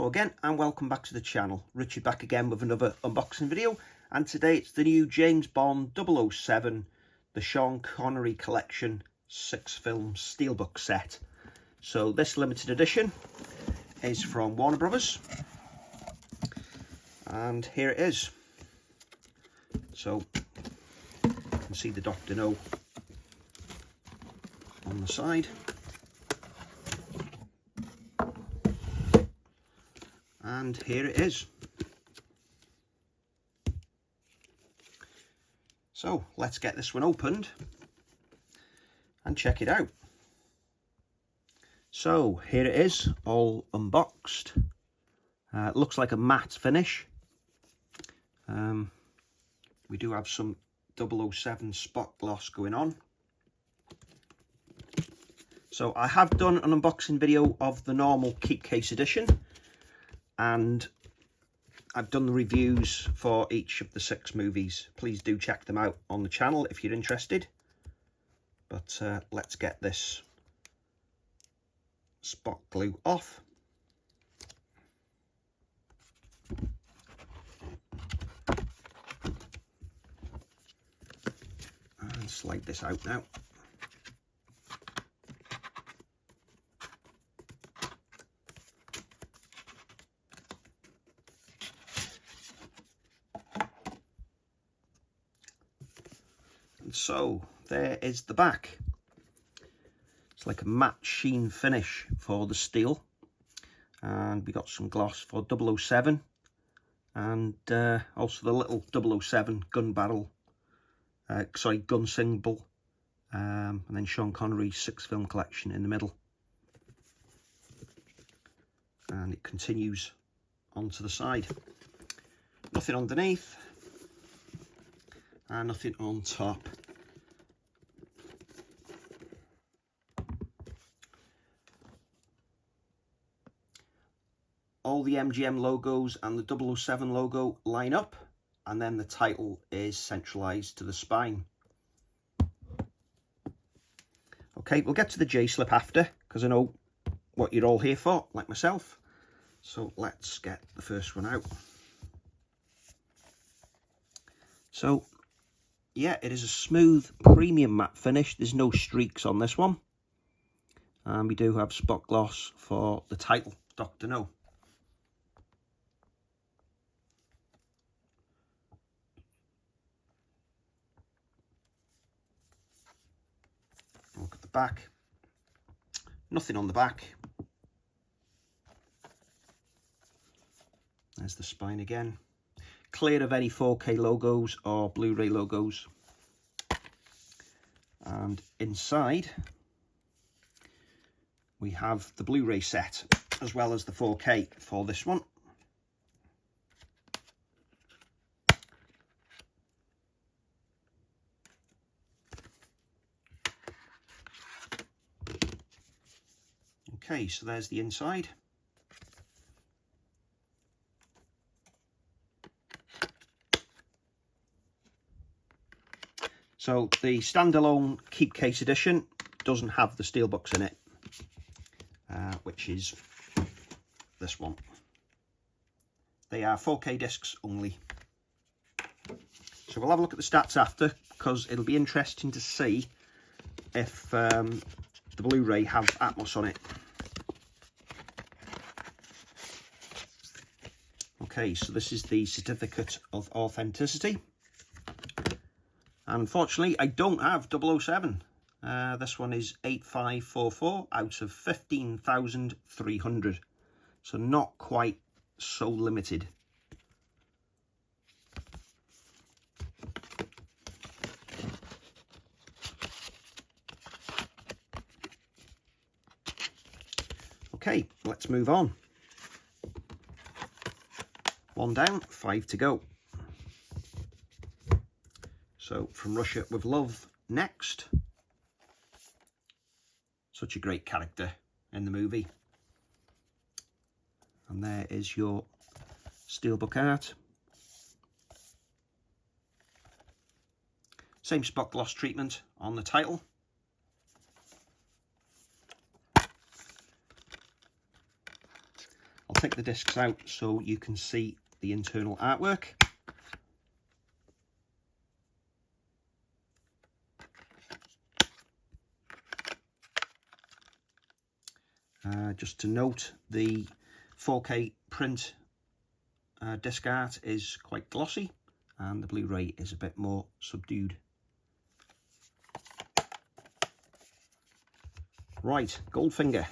Hello again and welcome back to the channel. Richard back again with another unboxing video, and today it's the new James Bond 007, the SEAN Connery Collection 6-film Steelbook set. So this limited edition is from Warner Brothers, and here it is. So you can see the Dr. No on the side. And here it is. So let's get this one opened and check it out. So here it is, all unboxed. It looks like a matte finish. We do have some 007 spot gloss going on. So I have done an unboxing video of the normal keep case edition, and I've done the reviews for each of the 6 movies. Please do check them out on the channel if you're interested. But let's get this spot glue off. And slide this out now. So there is the back. It's like a matte sheen finish for the steel, and we got some gloss for 007 and also the little 007 gun barrel, gun symbol, and then Sean Connery's 6-film collection in the middle, and it continues onto the side. Nothing underneath and nothing on top. All the MGM logos and the 007 logo line up, and then the title is centralized to the spine. Okay, we'll get to the J-slip after, because I know what you're all here for, like myself. So let's get the first one out. So yeah, it is a smooth premium matte finish. There's no streaks on this one, and we do have spot gloss for the title, Dr. No. Look at the back. Nothing on the back. There's the spine again. Clear of any 4K logos or Blu-ray logos. And inside we have the Blu-ray set as well as the 4K for this one. Okay, so there's the inside. So the standalone keep case edition doesn't have the steelbooks in it, which is this one. They are 4K discs only. So we'll have a look at the stats after, because it'll be interesting to see if the Blu-ray have Atmos on it. Okay, so this is the certificate of authenticity. Unfortunately, I don't have 007. This one is 8544 out of 15,300. So not quite so limited. Okay, let's move on. 1 down, 5 to go. So, From Russia with Love next. Such a great character in the movie. And there is your steelbook art. Same spot gloss treatment on the title. take the discs out so you can see the internal artwork. Just to note, the 4K print disc art is quite glossy and the Blu-ray is a bit more subdued. Right, Goldfinger.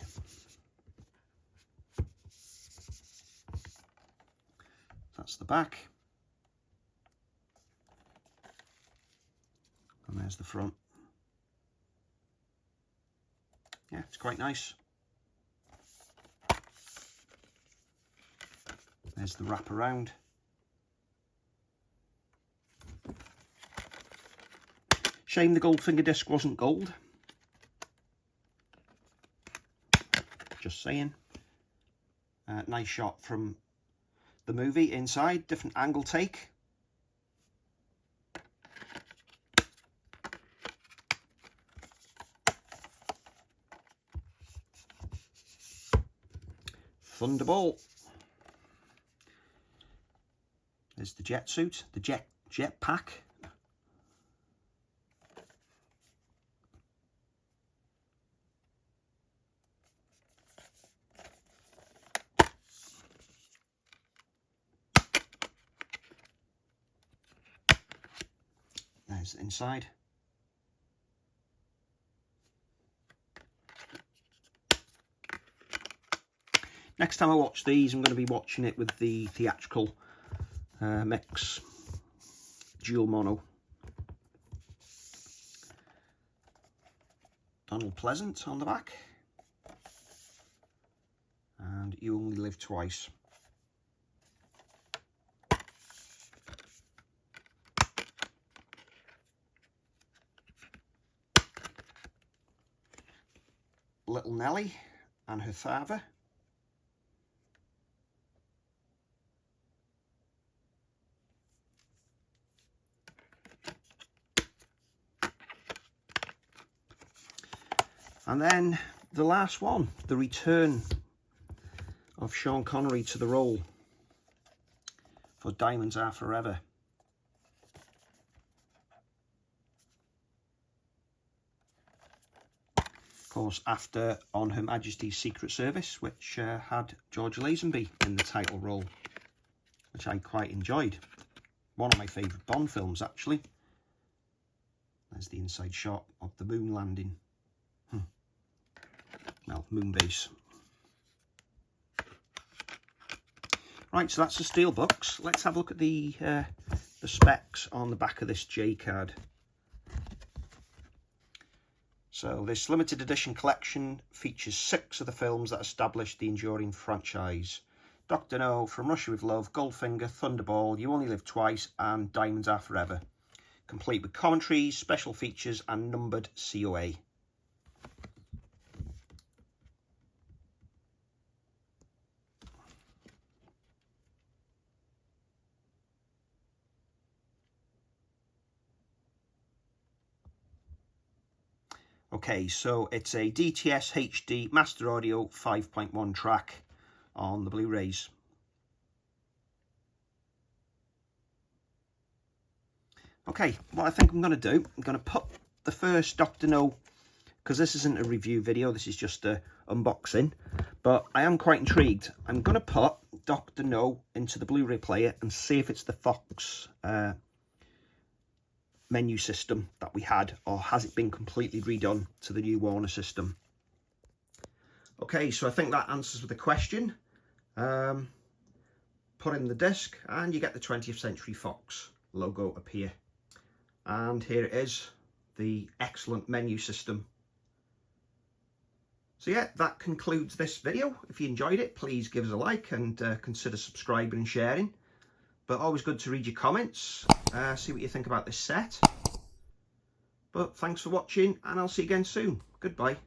That's the back. And there's the front. Yeah, it's quite nice. There's the wrap around. Shame the Goldfinger disc wasn't gold. Just saying. Nice shot from the movie inside, different angle take. Thunderball. There's the jet suit, the jet pack. There's the inside. Next time I watch these, I'm going to be watching it with the theatrical mix dual mono. Donald Pleasant on the back. And You Only Live Twice. Little Nelly and her father. And then the last one, the return of Sean Connery to the role for Diamonds Are Forever. Of course, after On Her Majesty's Secret Service, which had George Lazenby in the title role, which I quite enjoyed. One of my favourite Bond films, actually. There's the inside shot of the moon landing. Well, moon base. Right, so that's the Steelbooks. Let's have a look at the specs on the back of this J card. So this limited edition collection features 6 of the films that established the enduring franchise. Dr. No, From Russia with Love, Goldfinger, Thunderball, You Only Live Twice, and Diamonds Are Forever. Complete with commentaries, special features, and numbered COA. Okay, so it's a DTS HD Master Audio 5.1 track on the Blu-rays. Okay, what I think I'm going to do, I'm going to put the first Dr. No, because this isn't a review video, this is just a unboxing, but I am quite intrigued. I'm going to put Dr. No into the Blu-ray player and see if it's the Fox menu system that we had, or has it been completely redone to the new Warner system. Okay, so I think that answers the question. Put in the disc and you get the 20th Century Fox logo appear. And here it is, the excellent menu system. So yeah, that concludes this video. If you enjoyed it, please give us a like and consider subscribing and sharing. But always good to read your comments, see what you think about this set. But thanks for watching, and I'll see you again soon. Goodbye.